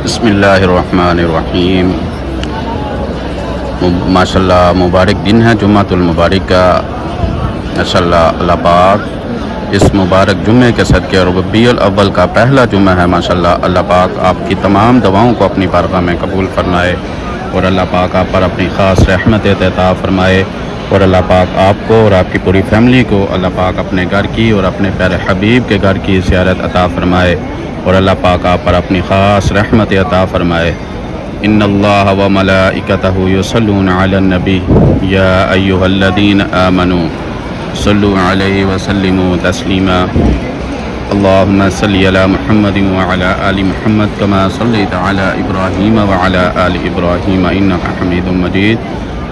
बिस्मिल्लाहिर्रहमानिर्रहीम। माशाल्लाह मुबारक दिन है जुम्मतुल मुबारक का। माशाल्लाह अल्लाह पाक इस मुबारक जुम्मे के सदक़े और रबीउल अव्वल का पहला जुम्मा है। माशाल्लाह अल्लाह पाक आपकी तमाम दुआओं को अपनी बारगाह में कबूल फरमाए और अल्लाह पाक आप पर अपनी ख़ास रहमत अता फरमाए और अल्लाह पाक आपको और आपकी पूरी फैमिली को अल्लाह पाक अपने घर की और अपने प्यारे हबीब के घर की ज़ियारत अता फरमाए और अल्लाह पाक आप पर अपनी ख़ास रहमत अता फरमाए। इन्नल्लाह व मलाइकतहु युसल्लूना अलन नबी या अय्युहल्लज़ीना आमनू सल्लु अलैहि व सल्लिमू तस्लीमा। अल्लाहुम्मा सल्लि अला मुहम्मदिन व अला आलि मुहम्मद कमा सल्लैता अला इब्राहीम व अला आलि इब्राहीम इन्नका हमीदुम मजीद।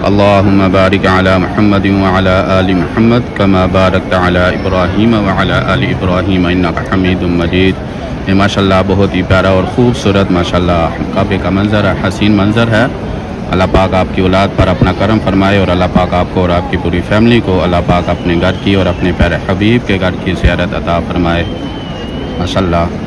अल्लाहुम्मा बारिक अला मुहम्मदिन व अला आलि मुहम्मद कमा बारकता अला इब्राहीम व अला आलि इब्राहीम इन्नका हमीदुम मजीद। ये माशाल्लाह बहुत ही प्यारा और ख़ूबसूरत माशाल्लाह काबे का मंज़र है, हसीन मंज़र है। अल्लाह पाक आपकी औलाद पर अपना करम फरमाए और अल्लाह पाक आपको और आपकी पूरी फैमिली को अल्लाह पाक अपने घर की और अपने प्यारे हबीब के घर की ज़ियारत अता फरमाए। माशाल्लाह।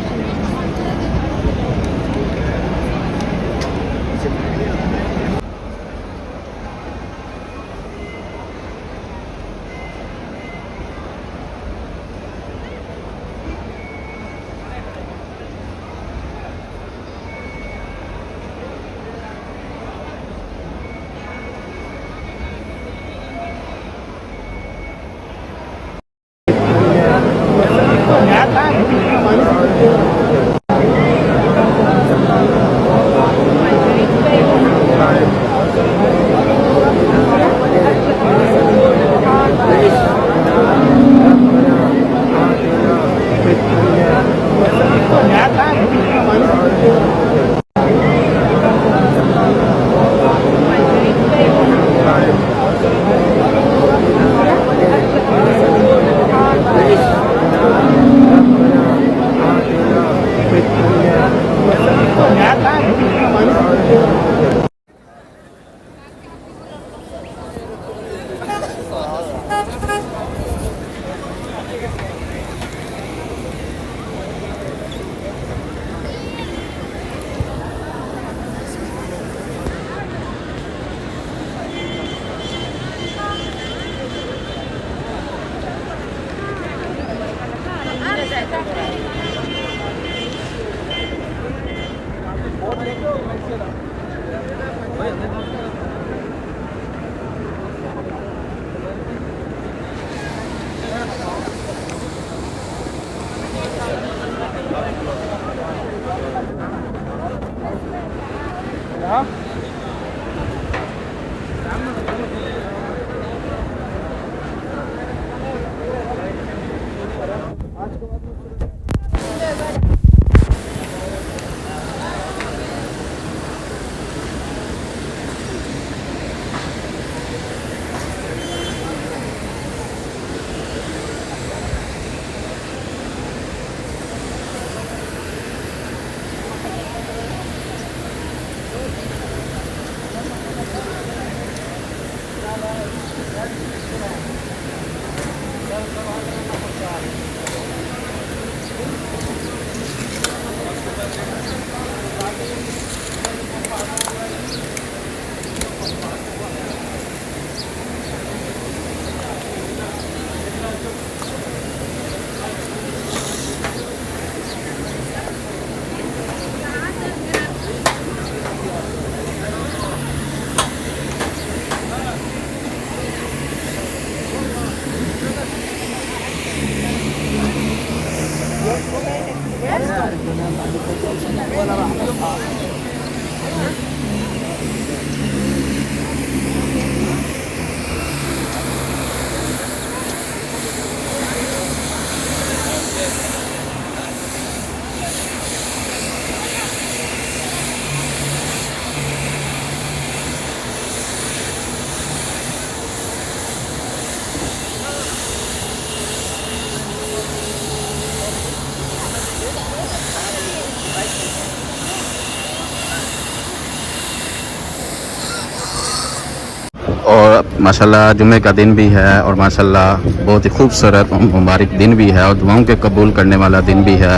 और माशाल्लाह जुम्मे का दिन भी है और माशाल्लाह बहुत ही खूबसूरत मुबारक दिन भी है और दुआओं के कबूल करने वाला दिन भी है।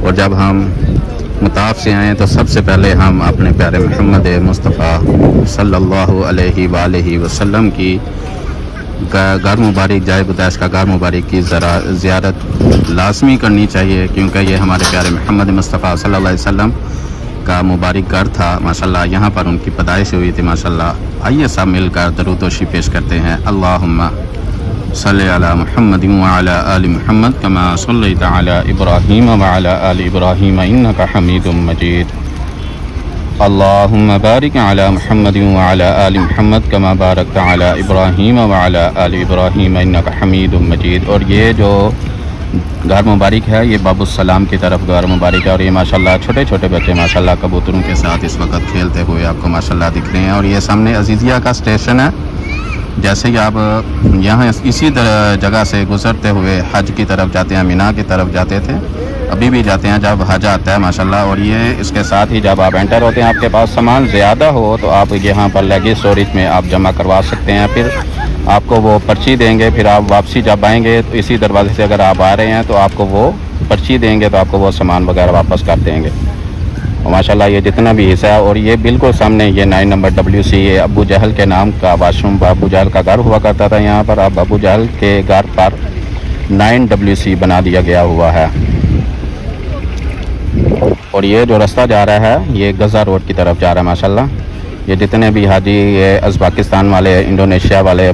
और जब हम मताफ से आएँ तो सबसे पहले हम अपने प्यारे मोहम्मद मुस्तफ़ा सल्लल्लाहु अलैहि वसल्लम की घर मुबारक जाए गुदाश का घर मुबारक की ज़रा ज़ियारत लाजमी करनी चाहिए, क्योंकि ये हमारे प्यारे मोहम्मद मुस्तफ़ा सल्लल्लाहु अलैहि वसल्लम का मुबारक घर था माशाल्लाह। यहाँ पर उनकी पैदाइश हुई थी माशाल्लाह। आइए सब मिलकर दरूद व शिफ़ पेश करते हैं। अल्लाहुम्मा सल्ली अला मुहम्मद व अला आलि मुहम्मद कमा सल्लैता अला इब्राहीम व अला आलि इब्राहीम इन्नका हमीदुम मजीद। अल्लाहुम्मा बारिक अला मुहम्मद व अला आलि मुहम्मद कमा बारकता अला इब्राहीम व अला आलि इब्राहीम इन्नका हमीदुम मजीद। और ये जो घर मुबारक है ये बाबुस्सलाम की तरफ घर मुबारक है। और ये माशाल्लाह छोटे छोटे बच्चे माशाल्लाह कबूतरों के साथ इस वक्त खेलते हुए आपको माशाल्लाह दिख रहे हैं। और ये सामने अजीज़िया का स्टेशन है। जैसे कि आप यहाँ इसी जगह से गुज़रते हुए हज की तरफ जाते हैं, मीना की तरफ जाते थे, अभी भी जाते हैं जब हज आता है माशाल्लाह। और ये इसके साथ ही जब आप एंटर होते हैं, आपके पास सामान ज़्यादा हो तो आप यहाँ पर लगेज स्टोरेज में आप जमा करवा सकते हैं। फिर आपको वो पर्ची देंगे, फिर आप वापसी जब आएंगे तो इसी दरवाजे से अगर आप आ रहे हैं तो आपको वो पर्ची देंगे, तो आपको वो सामान वगैरह वापस कर देंगे। और माशाल्लाह ये जितना भी हिस्सा है, और ये बिल्कुल सामने ये 9 नंबर WC, ये अबू जहल के नाम का वाशरूम, अबू जहल का घर हुआ करता था यहाँ पर। अब अबू जहल के घर पर 9 WC बना दिया गया हुआ है। और ये जो रास्ता जा रहा है ये गज़ा रोड की तरफ जा रहा है माशाल्लाह। ये जितने भी हाजी ये उज़्बेकिस्तान वाले, इंडोनेशिया वाले,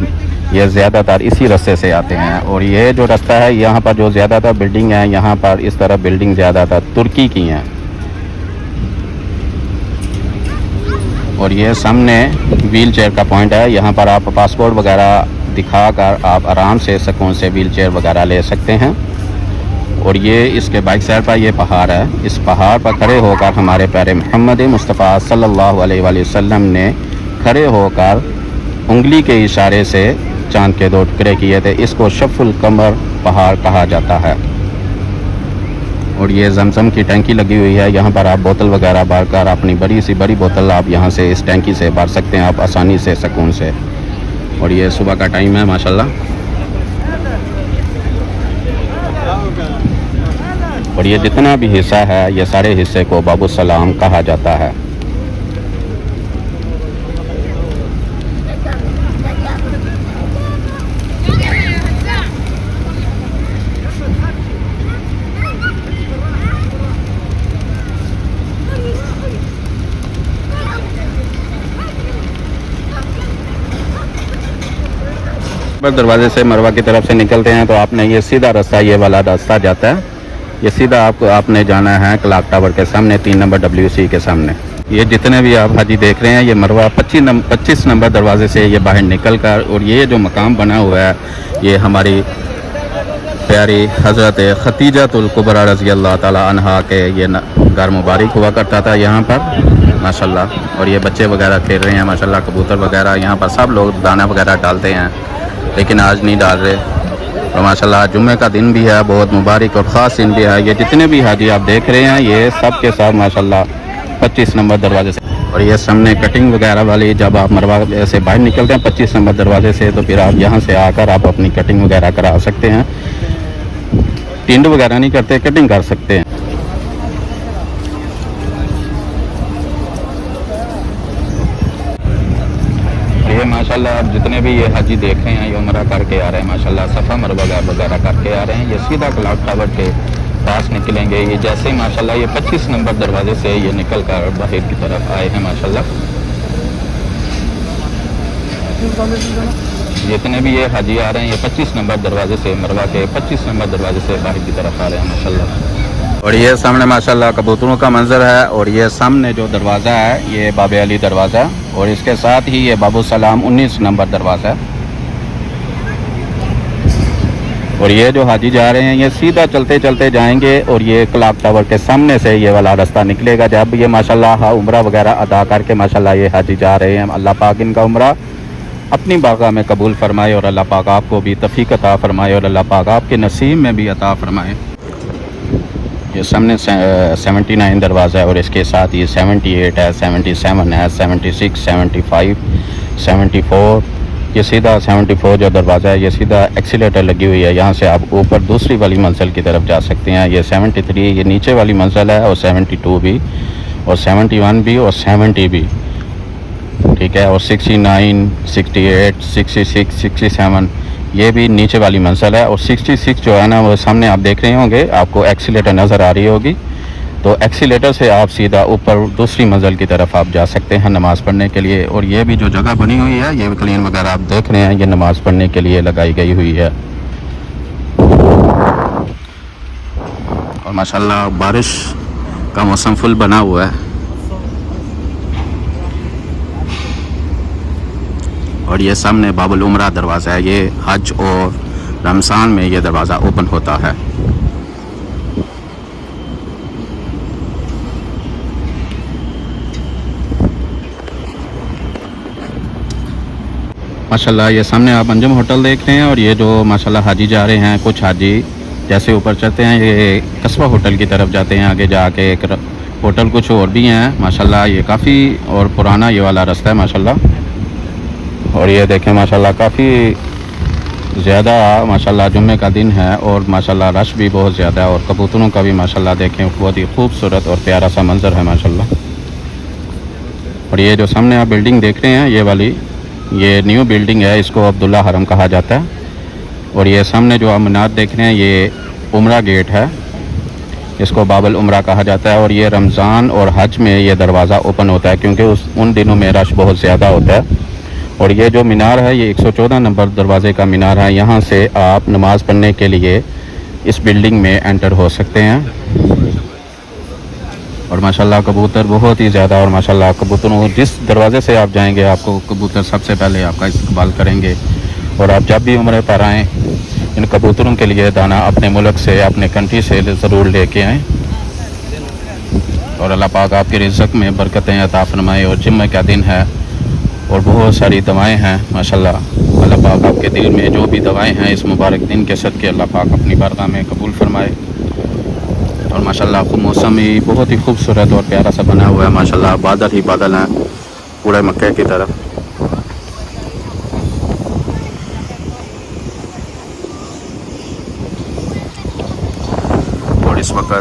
ये ज़्यादातर इसी रास्ते से आते हैं। और ये जो रास्ता है यहाँ पर जो ज़्यादातर बिल्डिंग है, यहाँ पर इस तरह बिल्डिंग ज़्यादातर तुर्की की हैं। और ये सामने व्हील चेयर का पॉइंट है, यहाँ पर आप पासपोर्ट वगैरह दिखाकर आप आराम से सुकून से व्हील चेयर वगैरह ले सकते हैं। और ये इसके बाइक साइड पर ये पहाड़ है, इस पहाड़ पर खड़े होकर हमारे प्यारे मोहम्मद मुस्तफ़ा सल्लल्लाहु अलैहि वसल्लम ने खड़े होकर उंगली के इशारे से चांद के 2 टुकड़े किए थे। इसको शफ़ुल कमर पहाड़ कहा जाता है। और ये जमजम की टंकी लगी हुई है, यहाँ पर आप बोतल वगैरह भर कर अपनी बड़ी सी बड़ी बोतल आप यहाँ से इस टंकी से भर सकते हैं आप आसानी से सुकून से। और ये सुबह का टाइम है माशाल्लाह। और ये जितना भी हिस्सा है ये सारे हिस्से को बाबुस्सलाम कहा जाता है। दरवाजे से मरवा की तरफ से निकलते हैं तो आपने ये सीधा रास्ता, ये वाला रास्ता जाता है, ये सीधा आपने जाना है क्लॉक टावर के सामने 3 नंबर WC के सामने। ये जितने भी आप हाजी देख रहे हैं ये मरवा 25 नंबर दरवाजे से ये बाहर निकल कर, और ये जो मकाम बना हुआ है ये हमारी प्यारी हज़रत खतीजतुल कुबरा रज़ी अल्लाह ताला अन्हा के ये घर मुबारक हुआ करता था यहाँ पर माशाल्लाह। और ये बच्चे वगैरह खेल रहे हैं माशाल्लाह, कबूतर वगैरह यहाँ पर सब लोग दाना वगैरह डालते हैं, लेकिन आज नहीं डाल रहे। और माशाल्लाह जुम्मे का दिन भी है, बहुत मुबारक और ख़ास दिन भी है। ये जितने भी हाजी आप देख रहे हैं ये सब के साथ माशाल्लाह 25 नंबर दरवाजे से। और ये सामने कटिंग वगैरह वाली, जब आप मरवा से बाहर निकलते हैं 25 नंबर दरवाजे से, तो फिर आप यहाँ से आकर आप अपनी कटिंग वगैरह करा सकते हैं। टिंड वगैरह नहीं करते, कटिंग कर सकते हैं। ये माशाल्लाह आप जितने भी ये हाजी देख रहे हैं ये उम्रा करके आ रहे हैं माशाल्लाह, सफ़ा मरवा वगैरह करके आ रहे हैं। ये सीधा क्लॉक टावर के पास निकलेंगे। ये जैसे ही माशाल्लाह ये 25 नंबर दरवाजे से ये निकल कर बाहर की तरफ आए हैं माशाल्लाह। जितने भी ये हाजी आ रहे हैं ये 25 नंबर दरवाजे से, मरवा के 25 नंबर दरवाजे से बाहर की तरफ आ रहे हैं माशाल्लाह। और ये सामने माशाल्लाह कबूतरों का मंजर है। और ये सामने जो दरवाज़ा है ये बाबे अली दरवाज़ा, और इसके साथ ही ये बाबुस्सलाम 19 नंबर दरवाज़ा है। और ये जो हाजी जा रहे हैं ये सीधा चलते चलते जाएंगे और ये क्लॉक टावर के सामने से ये वाला रास्ता निकलेगा। जब ये माशाल्लाह उम्रा वगैरह अदा करके माशाल्लाह ये हाजी जा रहे हैं, अल्लाह पाक इनका उम्रा अपनी बारगाह में कबूल फरमाए, और अल्लाह पाक आपको भी तौफीक अता फरमाए, और अल्लाह पाक आपके नसीब में भी अता फरमाए। ये सामने 79 दरवाज़ा है, और इसके साथ ही 78 है, 77 है, 76, 75, 74, ये सीधा 74 जो दरवाज़ा है, ये सीधा एक्सीलेटर लगी हुई है, यहाँ से आप ऊपर दूसरी वाली मंजिल की तरफ जा सकते हैं। ये 73 ये नीचे वाली मंजिल है, और 72 भी, और 71 भी, और 70 भी, ठीक है। और 69, 68, 66, 67 ये भी नीचे वाली मंजिल है। और 66 जो है ना, वो सामने आप देख रहे होंगे, आपको एक्सीलेटर नज़र आ रही होगी, तो एक्सीलेटर से आप सीधा ऊपर दूसरी मंजिल की तरफ आप जा सकते हैं नमाज़ पढ़ने के लिए। और ये भी जो जगह बनी हुई है, ये क्लीन वगैरह आप देख रहे हैं, ये नमाज़ पढ़ने के लिए लगाई गई हुई है। और माशाल्लाह बारिश का मौसम फुल बना हुआ है। और ये सामने बाबुल उमरा दरवाज़ा है, ये हज और रमज़ान में ये दरवाज़ा ओपन होता है। माशाल्लाह ये सामने आप अंजुम होटल देख रहे हैं, और ये जो माशाल्लाह हाजी जा रहे हैं, कुछ हाजी जैसे ऊपर चढ़ते हैं ये कस्बा होटल की तरफ जाते हैं, आगे जाके एक होटल कुछ और भी हैं माशाल्लाह। ये काफ़ी और पुराना ये वाला रास्ता है माशाल्लाह। और ये देखें माशाल्लाह काफ़ी ज़्यादा माशाल्लाह जुम्मे का दिन है, और माशाल्लाह रश भी बहुत ज़्यादा है, और कबूतरों का भी माशाल्लाह देखें बहुत ही खूबसूरत और प्यारा सा मंज़र है माशाल्लाह। और ये जो सामने आप बिल्डिंग देख रहे हैं, ये वाली ये न्यू बिल्डिंग है, इसको अब्दुल्ला हरम कहा जाता है। और ये सामने जो आप मीनार देख रहे हैं, ये उम्रा गेट है, इसको बाबुल उम्रा कहा जाता है। और ये रमज़ान और हज में ये दरवाज़ा ओपन होता है, क्योंकि उन दिनों में रश बहुत ज़्यादा होता है। और ये जो मीनार है, ये 114 नंबर दरवाज़े का मीनार है, यहाँ से आप नमाज़ पढ़ने के लिए इस बिल्डिंग में एंटर हो सकते हैं। और माशाल्लाह कबूतर बहुत ही ज़्यादा, और माशाल्लाह कबूतरों जिस दरवाज़े से आप जाएंगे, आपको कबूतर सबसे पहले आपका इस्तकबाल करेंगे। और आप जब भी उम्रे पर आएँ, इन कबूतरों के लिए दाना अपने मुल्क से, अपने कंट्री से ज़रूर लेके आएँ। और अल्लाह पाक आपके रिज़्क़ में बरकतें अता फरमाए। और जुम्मे का दिन है, और बहुत सारी दवाएँ हैं माशाल्लाह। अल्लाह पाक आपके दिल में जो भी दवाएँ हैं, इस मुबारक दिन के सदक़े अल्लाह पाक अपनी बारगाह में कबूल फरमाए। और माशाल्लाह आपको मौसम ही बहुत ही खूबसूरत और प्यारा सा बना हुआ है माशाल्लाह। बादल ही बादल हैं पूरे मक्के की तरफ। और इस वक्त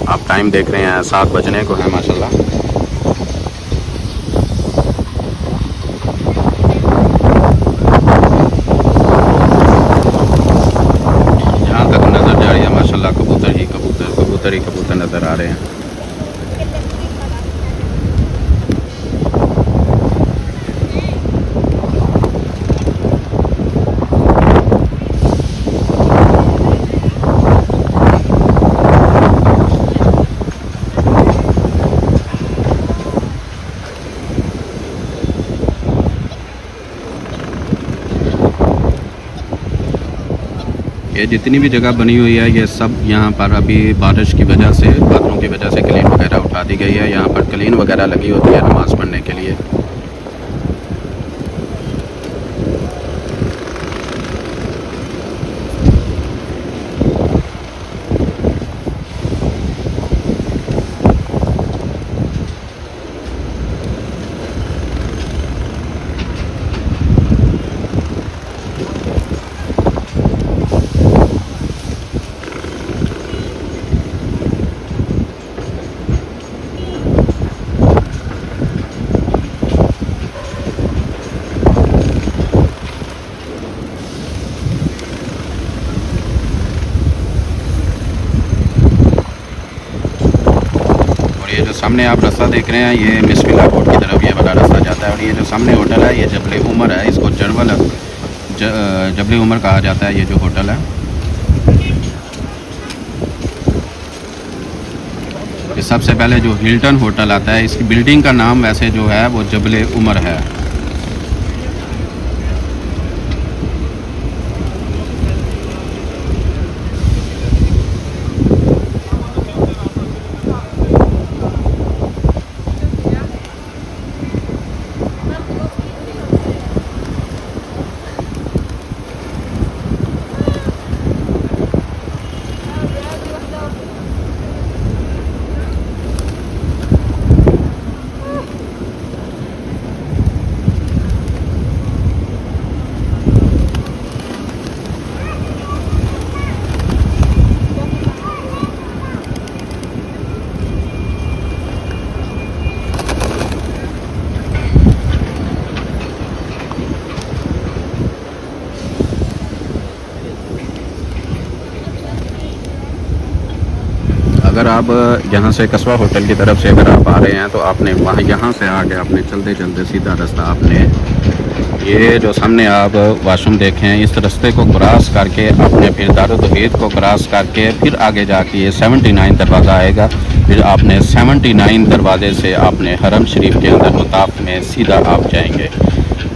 आप टाइम देख रहे हैं 7 बजने को है माशाल्लाह। जहाँ तक नज़र जा रही है माशाल्लाह कबूतर ही कबूतर, कबूतर ही कबूतर नज़र आ रहे हैं। ये जितनी भी जगह बनी हुई है, ये सब यहाँ पर अभी बारिश की वजह से, बादलों की वजह से क्लीन वगैरह उठा दी गई है। यहाँ पर क्लीन वगैरह लगी होती है नमाज़ पढ़ने के लिए। ये जो सामने आप रास्ता देख रहे हैं, ये मिसमिला रोड की तरफ ये वाला रास्ता जाता है। और ये जो सामने होटल है, ये जबले उमर है, इसको जबले उमर कहा जाता है। ये जो होटल है, ये सबसे पहले जो हिल्टन होटल आता है, इसकी बिल्डिंग का नाम वैसे जो है वो जबले उमर है। अगर आप यहाँ से कस्बा होटल की तरफ से अगर आप आ रहे हैं तो आपने वहाँ यहाँ से आके आपने चलते चलते सीधा रास्ता आपने ये जो सामने आप वाशरूम देखें इस रास्ते को क्रॉस करके आपने फिर दारुल तौहीद को क्रॉस करके फिर आगे जाके ये 79 दरवाज़ा आएगा। फिर आपने 79 दरवाजे से आपने हरम शरीफ के अंदर मुताफ में सीधा आप जाएंगे।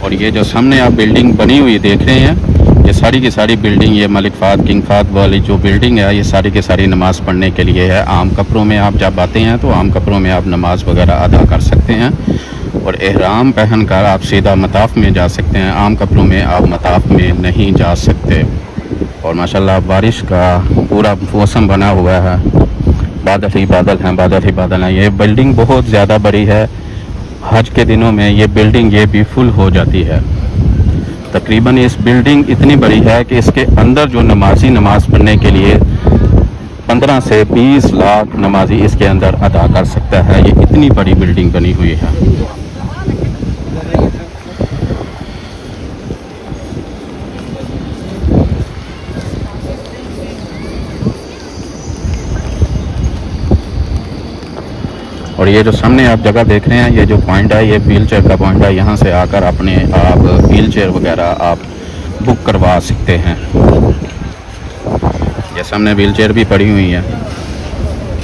और ये जो सामने आप बिल्डिंग बनी हुई देख रहे हैं ये सारी की सारी बिल्डिंग ये मलिक फ़हद किंग फ़हद वाली जो बिल्डिंग है ये सारी की सारी नमाज़ पढ़ने के लिए है। आम कपड़ों में आप जब आते हैं तो आम कपड़ों में आप नमाज़ वगैरह अदा कर सकते हैं और एहराम पहन कर आप सीधा मताफ़ में जा सकते हैं। आम कपड़ों में आप मताफ़ में नहीं जा सकते। और माशाल्लाह बारिश का पूरा मौसम बना हुआ है, बादल ही बादल हैं, बादल ही बादल हैं। ये बिल्डिंग बहुत ज़्यादा बड़ी है, हज के दिनों में ये बिल्डिंग ये भी फुल हो जाती है। तकरीबन इस बिल्डिंग इतनी बड़ी है कि इसके अंदर जो नमाजी नमाज़ पढ़ने के लिए 15 से 20 लाख नमाजी इसके अंदर अदा कर सकता है। ये इतनी बड़ी बिल्डिंग बनी हुई है। और ये जो सामने आप जगह देख रहे हैं ये जो पॉइंट है ये व्हील चेयर का पॉइंट है। यहाँ से आकर अपने आप व्हील चेयर वगैरह आप बुक करवा सकते हैं। ये सामने व्हील चेयर भी पड़ी हुई है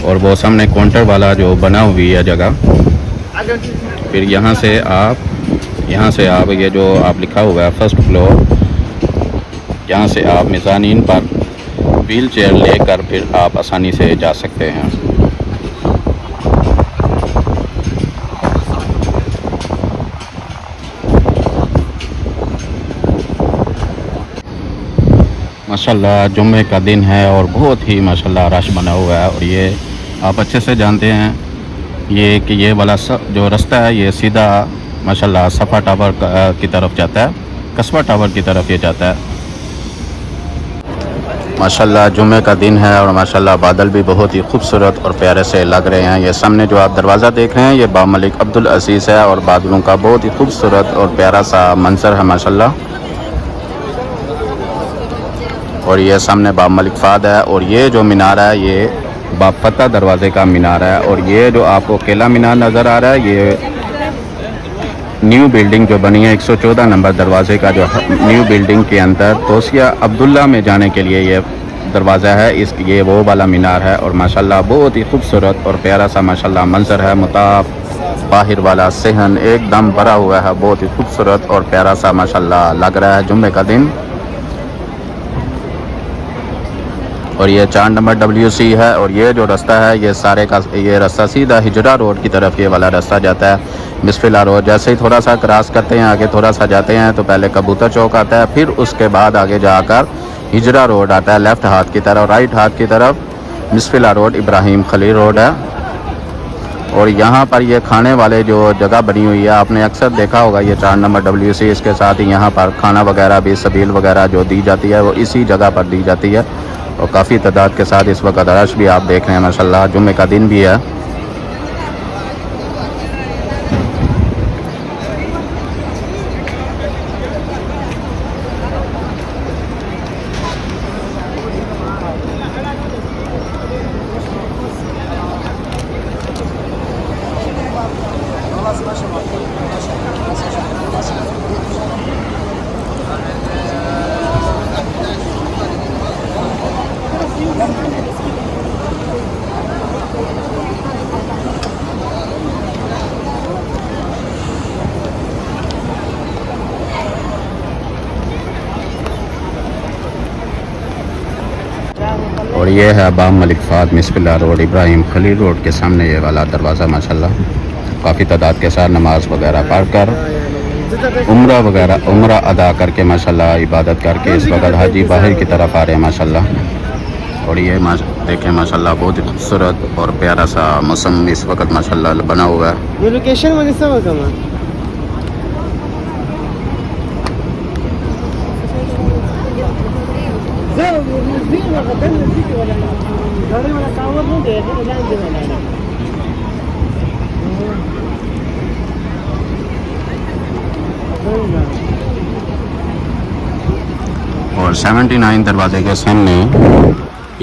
और वो सामने काउंटर वाला जो बना हुई है जगह। फिर यहाँ से आप ये जो आप लिखा हुआ है फर्स्ट फ्लोर, यहाँ से आप मेज़ानीन पर व्हील चेयर लेकर फिर आप आसानी से जा सकते हैं। माशाल्लाह जुम्मे का दिन है और बहुत ही माशाल्लाह रश बना हुआ है। और ये आप अच्छे से जानते हैं ये कि ये वाला जो रास्ता है ये सीधा माशाल्लाह सफ़ा टावर की तरफ जाता है, कस्बा टावर की तरफ ये जाता है। माशाल्लाह जुम्मे का दिन है और माशाल्लाह बादल भी बहुत ही खूबसूरत और प्यारे से लग रहे हैं। ये सामने जो आप दरवाज़ा देख रहे हैं ये बाब मलिक अब्दुल अज़ीज़ है और बादलों का बहुत ही खूबसूरत और प्यारा सा मंजर है माशाल्लाह। और ये सामने बाब मलिक फ़हद है और ये जो मीनार है ये बाब फतह दरवाज़े का मीनार है। और ये जो आपको केला मीनार नज़र आ रहा है ये न्यू बिल्डिंग जो बनी है 114 नंबर दरवाज़े का जो न्यू बिल्डिंग के अंदर तोसिया अब्दुल्ला में जाने के लिए ये दरवाज़ा है। ये वो वाला मीनार है और माशाल्लाह बहुत ही खूबसूरत और प्यारा सा माशाल्लाह मंजर है। मुताफ बाहिर वाला सहन एकदम भरा हुआ है, बहुत ही खूबसूरत और प्यारा सा माशाल्लाह लग रहा है जुम्मे का दिन। और ये 4 नंबर WC है और ये जो रास्ता है ये सारे का ये रास्ता सीधा हिजरा रोड की तरफ ये वाला रास्ता जाता है। मिसफिला रोड जैसे ही थोड़ा सा क्रॉस करते हैं आगे थोड़ा सा जाते हैं तो पहले कबूतर चौक आता है, फिर उसके बाद आगे जाकर हिजरा रोड आता है लेफ़्ट हाथ की तरफ। राइट हाथ की तरफ मिसफिला रोड इब्राहिम खलील रोड है। और यहाँ पर ये खाने वाले जो जगह बनी हुई है आपने अक्सर देखा होगा ये 4 नंबर WC। इसके साथ ही यहाँ पर खाना वगैरह भी सबील वगैरह जो दी जाती है वो इसी जगह पर दी जाती है। और काफ़ी तादाद के साथ इस वक्त रश भी आप देख रहे हैं माशाल्लाह, जुम्मे का दिन भी है। और ये है बाब मलिक फ़हद मिसफिला रोड इब्राहिम खलील रोड के सामने ये वाला दरवाज़ा माशाल्लाह। काफ़ी तादाद के साथ नमाज़ वगैरह पढ़ कर उम्रा अदा करके माशाल्लाह इबादत करके इस वक्त हाजी बाहर की तरफ आ रहे हैं माशाल्लाह। और ये देखें माशाल्लाह बहुत ही खूबसूरत और प्यारा सा मौसम इस वक्त माशाल्लाह बना हुआ है। और 79 दरवाजे के सामने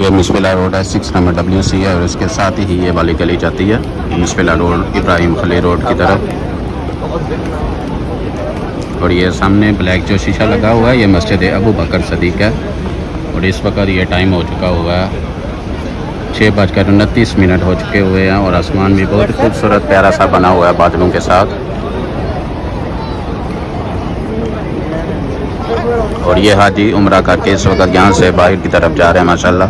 ये मिसबिला रोड है, 6 नंबर WC है और इसके साथ ही ये वाली गली जाती है मिसबिला रोड इब्राहिम खली रोड की तरफ। और ये सामने ब्लैक जो शीशा लगा हुआ है ये मस्जिद अबू बकर सदीक है। और इस वक्त ये टाइम हो चुका हुआ है 6:29 हो चुके हुए हैं और आसमान भी बहुत खूबसूरत प्यारा सा बना हुआ है बादलों के साथ। और ये हाजी उम्रा करके इस वक्त यहाँ से बाहर की तरफ जा रहे हैं माशाल्लाह।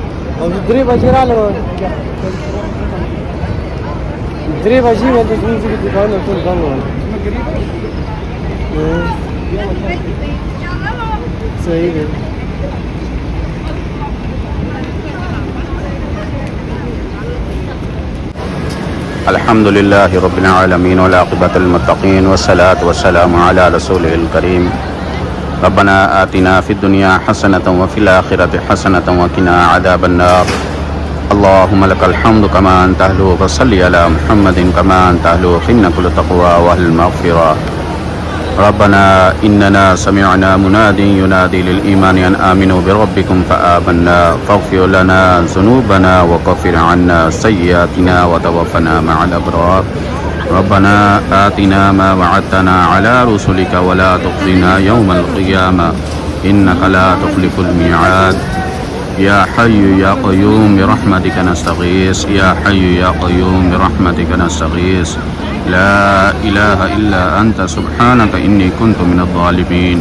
अल्हम्दुलिल्लाहि रब्बिल आलमीन वल आक़िबतुल मुत्तक़ीन वस्सलातु वस्सलामु अला रसूलिल करीम। रब्बना आतिना फ़िद दुनिया हसनतन व फ़िल आखिरति हसनतन व क़िना अज़ाबन्नार। अल्लाहुम्मा लकल हम्दु कमा अंता अहलु व सल्लि अला मुहम्मदिन कमा अंता अहलु इन्नकुल तक़वा व अहलुल मग़फ़िरा। रब्बना इन्नना समिअना मुनादिन युनादी लिल ईमानि अन आमिनु बिरब्बिकुम फ़आमन्ना फ़ग़फ़िर लना ज़ुनूबना व कफ़िर अन्ना सय्यिआतिना व तवफ़्फ़ना मअल अब्रार। रब्बना आतिना मा वअदतना अला रुसुलिका व ला तुख़ज़िना यौमल क़ियामा इन्नका ला तुख़्लिफ़ुल मिआद। या हय्यु या क़य्यूम बिरहमतिका नस्तग़ीस या हय्यु या क़य्यूम बिरहमतिका नस्तग़ीस ला इलाहा इल्ला अंता सुब्हानका इन्नी कुन्तु मिनज़-ज़ालिमीन।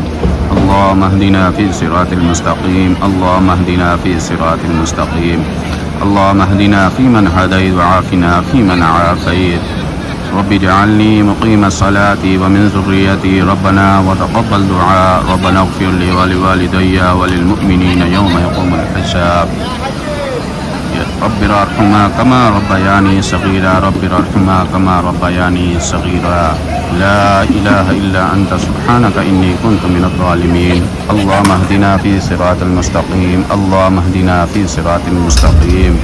अल्लाहुम्मा अहदिना फ़ी सिरातिल मुस्तक़ीम अल्लाहुम्मा अहदिना फ़ी सिरातिल मुस्तक़ीम अल्लाहुम्मा अहदिना फ़ीमन हदैत व आफ़िना फ़ीमन आफ़ैत। रब्बि इजअलनी मुक़ीमस्सलाति व मिन ज़ुर्रिय्यती रब्बना व तक़ब्बल दुआ रब्बना इग़फ़िर ली व लिवालिदैया व लिलमुअ्मिनीना यौम यक़ूमुल हिसाब। रब्बिरहम्हुमा कमा रब्बयानी सग़ीरा रब्बिरहम्हुमा कमा रब्बयानी सग़ीरा ला इलाहा इल्ला अंता सुब्हानका इन्नी कुन्तु मिनज़-ज़ालिमीन। अल्लाहुम्मा अहदिना फ़ी सिरातिल मुस्तक़ीम अल्लाहुम्मा अहदिना फ़ी सिरातिल मुस्तक़ीम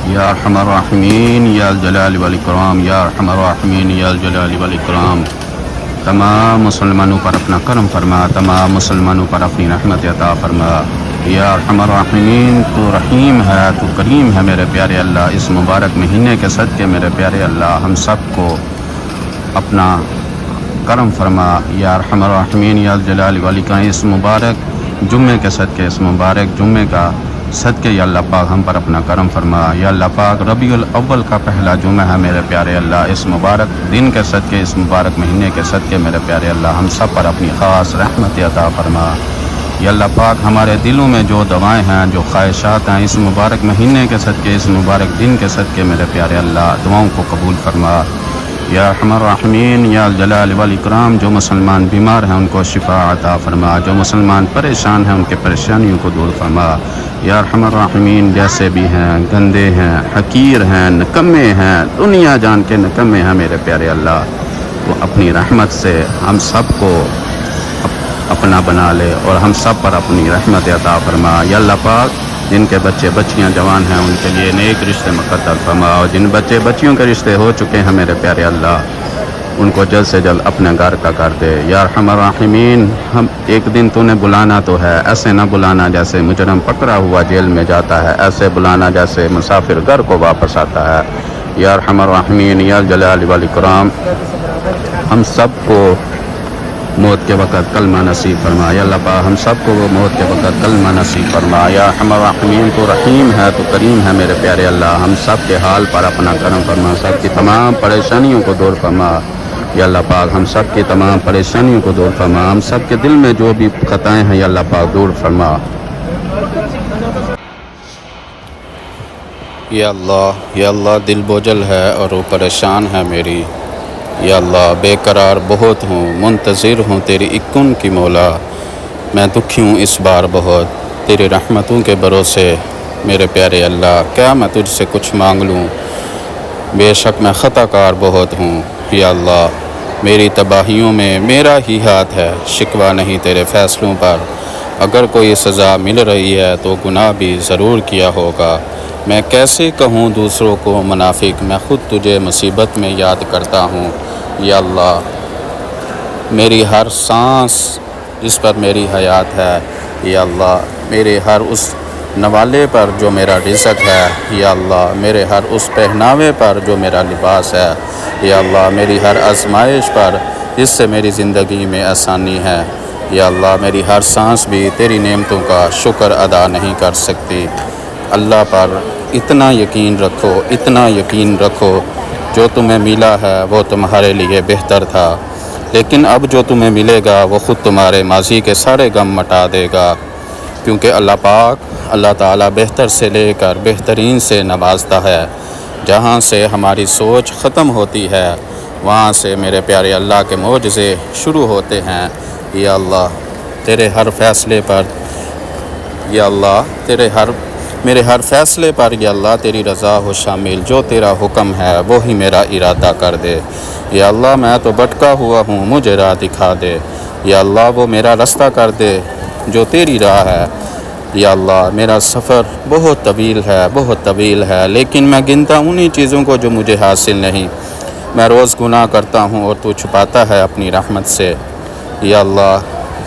या अरहमर राहिमीन या अल जलाल वल इकराम या अरहमर राहिमीन या अल जलाल वल इकराम। तमाम मुसलमानों पर अपना करम फरमा, तमाम मुसलमानों पर अपनी रहमत अता फरमा। या अरहमर राहिमीन तू रहीम है, तू करीम है मेरे प्यारे अल्लाह। इस मुबारक महीने के सदक़े मेरे प्यारे अल्लाह हम सब को अपना करम फरमा। या अरहमर राहिमीन या अल जलाल वल इकराम। इस मुबारक जुम्मे के सदक़े, इस मुबारक जुम्मे का सदक़े या अल्लाह पाक हम पर अपना करम फरमा। या अल्लाह पाक रबीउल अव्वल का पहला जुम्मा है मेरे प्यारे अल्लाह। इस मुबारक दिन के सदक़े, इस मुबारक महीने के सदक़े मेरे प्यारे अल्लाह हम सब पर अपनी ख़ास रहमत अता फरमा। या अल्लाह पाक हमारे दिलों में जो दवाएँ हैं, जो ख्वाहिशात हैं, इस मुबारक महीने के सदक़े, इस मुबारक दिन के सदक़े मेरे प्यारे अल्लाह दुआओं को कबूल फरमा। या अरहमर राहिमीन या अल जलाल वल इकराम। जो मुसलमान बीमार हैं उनको शिफा अता फरमा, जो मुसलमान परेशान हैं उनके परेशानियों को दूर फरमा। या अरहमर राहिमीन जैसे भी हैं, गंदे हैं, हकीर हैं, निकम्मे हैं, दुनिया जान के निकम्मे हैं मेरे प्यारे अल्लाह, वो अपनी रहमत से हम सब को अपना बना ले और हम सब पर अपनी रहमत अता फरमा। या अल्लाह पाक जिनके बच्चे बच्चियां जवान हैं उनके लिए नेक रिश्ते मुक़द्दर फरमा और जिन बच्चे बच्चियों के रिश्ते हो चुके हैं मेरे प्यारे अल्लाह उनको जल्द से जल्द अपने घर का कर दे। या अरहमर राहिमीन हम एक दिन तूने बुलाना तो है, ऐसे ना बुलाना जैसे मुजरम पकड़ा हुआ जेल में जाता है, ऐसे बुलाना जैसे मुसाफिर घर को वापस आता है। या अरहमर राहिमीन या जलाल वल इकराम हम सब को मौत के वक़्त कलमा नसीब फरमा। या अल्लाह पाक हम सब को वो मौत के वक़्त कलमा नसीब फरमा। या अरहमर राहिमीन तो रहीम है, तो करीम है मेरे प्यारे अल्लाह। हम सब के हाल पर अपना करम फरमा, सब की तमाम परेशानियों को दूर फरमा। या अल्लाह पाक हम सब की तमाम परेशानियों को दूर फरमा, हम सब के दिल में जो भी ख़ताएँ हैं या अल्लाह पाक दूर फरमा। या अल्लाह दिल बोझल है और वो परेशान है मेरी। या अल्लाह बेकरार बहुत हूँ, मुंतज़िर हूँ तेरी इक्कुन की मौला। मैं दुखी हूँ इस बार बहुत, तेरी रहमतों के भरोसे मेरे प्यारे अल्लाह। क्या मैं तुझसे कुछ मांग लूँ, बेशक मैं ख़ताकार बहुत हूँ। या अल्लाह मेरी तबाहियों में मेरा ही हाथ है, शिकवा नहीं तेरे फ़ैसलों पर। अगर कोई सज़ा मिल रही है तो गुनाह भी ज़रूर किया होगा। मैं कैसे कहूँ दूसरों को मुनाफिक, मैं ख़ुद तुझे मुसीबत में याद करता हूँ। या अल्लाह मेरी हर सांस जिस पर मेरी हयात है, या अल्लाह मेरे हर उस नवाले पर जो मेरा रिज़्क़ है, या अल्लाह मेरे हर उस पहनावे पर जो मेरा लिबास है, या अल्लाह मेरी हर आजमाइश पर जिससे मेरी ज़िंदगी में आसानी है, या अल्लाह मेरी हर सांस भी तेरी नेमतों का शुक्र अदा नहीं कर सकती। अल्लाह पर इतना यकीन रखो, इतना यकीन रखो, जो तुम्हें मिला है वो तुम्हारे लिए बेहतर था, लेकिन अब जो तुम्हें मिलेगा वो ख़ुद तुम्हारे माजी के सारे गम मिटा देगा, क्योंकि अल्लाह पाक अल्लाह ताला बेहतर से लेकर बेहतरीन से नवाजता है। जहाँ से हमारी सोच ख़त्म होती है वहाँ से मेरे प्यारे अल्लाह के मोजज़े शुरू होते हैं। या अल्लाह तेरे हर फ़ैसले पर, या अल्लाह मेरे हर फ़ैसले पर या अल्लाह तेरी रज़ा हो शामिल, जो तेरा हुक्म है वो ही मेरा इरादा कर दे। या अल्लाह मैं तो भटका हुआ हूँ, मुझे राह दिखा दे। या अल्लाह वो मेरा रास्ता कर दे जो तेरी राह है। या अल्लाह मेरा सफ़र बहुत तवील है, बहुत तवील है, लेकिन मैं गिनता उन्हीं चीज़ों को जो मुझे हासिल नहीं। मैं रोज़ गुनाह करता हूँ और तू छुपाता है अपनी रहमत से। या अल्लाह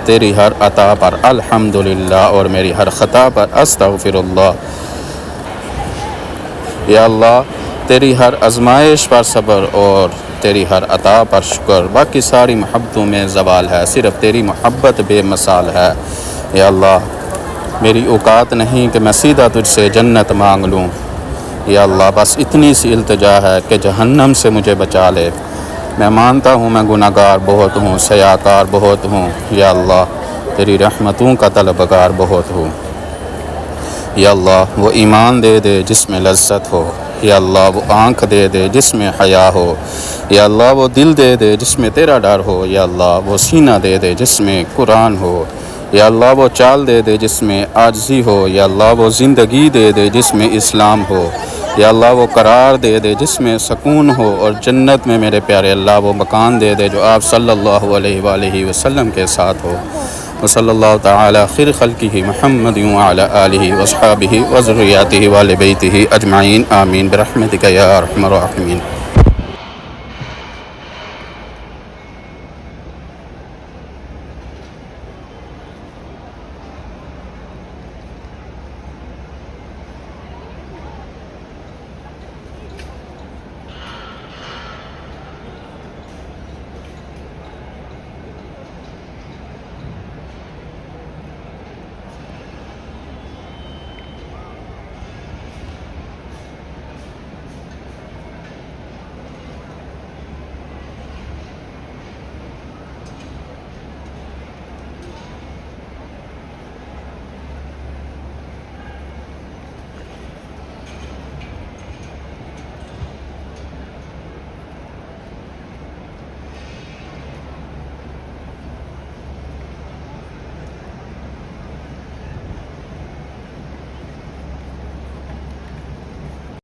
तेरी हर अता पर अल्हम्दुलिल्लाह और मेरी हर ख़ता पर अस्तग़फिरुल्लाह। या अल्लाह तेरी हर आज़माइश पर सब्र और तेरी हर अता पर शुक्र। बाकी सारी मोहब्बतों में ज़वाल है, सिर्फ़ तेरी मोहब्बत बेमिसाल है। या अल्लाह मेरी औकात नहीं कि मैं सीधा तुझसे जन्नत मांग लूँ। या अल्लाह बस इतनी सी इल्तिजा है कि जहन्नम से मुझे बचा ले। मैं मानता हूँ मैं गुनाहगार बहुत हूँ, सयाकार बहुत हूँ। या अल्लाह तेरी रहमतों का तलबगार बहुत हूँ। या अल्लाह वो ईमान दे दे जिसमें लज्जत हो। या अल्लाह वो आँख दे दे जिसमें हया हो। या अल्लाह वो दिल दे दे जिसमें तेरा डर हो। या अल्लाह वो सीना दे दे जिसमें कुरान हो। या अल्लाह वो चाल दे दे जिसमें आजिज़ी हो। या अल्लाह वो ज़िंदगी दे दे जिसमें इस्लाम हो। या अल्लाह वो करार दे दे जिसमें सुकून हो। और जन्नत में मेरे प्यारे अल्लाह वो मकान दे दे जो आप सल्लल्लाहु अलैहि वसल्लम के साथ हो। व सल्लल्लाहु तआला खैर खल्क़िही मुहम्मद व अला आलिही व अस्हाबिही व ज़ुर्रिय्यतिही व अहले बैतिही अजमाइन आमीन बिरहमतिका या अरहमर राहिमीन।